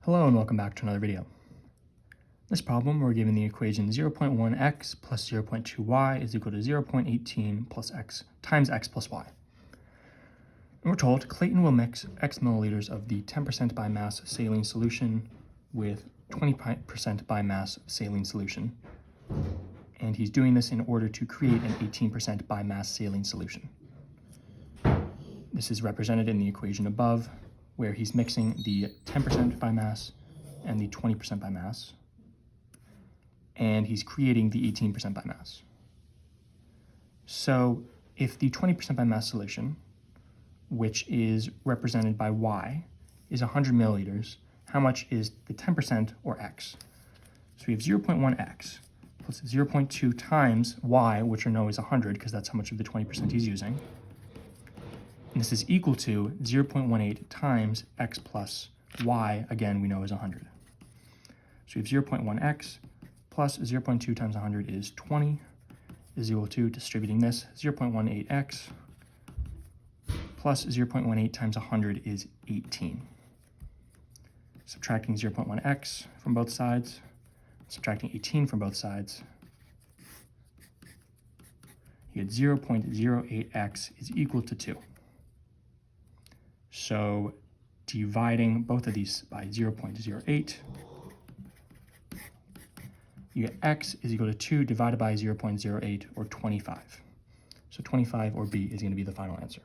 Hello and welcome back to another video. In this problem, we're given the equation 0.1x plus 0.2y is equal to 0.18 plus x times x plus y. And we're told Clayton will mix x milliliters of the 10% by mass saline solution with 20% by mass saline solution. And he's doing this in order to create an 18% by mass saline solution. This is represented in the equation above, where he's mixing the 10% by mass and the 20% by mass, and he's creating the 18% by mass. So if the 20% by mass solution, which is represented by y, is 100 milliliters, how much is the 10% or x? So we have 0.1x plus 0.2 times y, which we know is 100 because that's how much of the 20% he's using. And this is equal to 0.18 times x plus y, again, we know is 100. So we have 0.1x plus 0.2 times 100 is 20, is equal to, distributing this, 0.18x plus 0.18 times 100 is 18. Subtracting 0.1x from both sides, subtracting 18 from both sides, you get 0.08x is equal to 2. So dividing both of these by 0.08, you get x is equal to 2 divided by 0.08, or 25. So 25, or B, is going to be the final answer.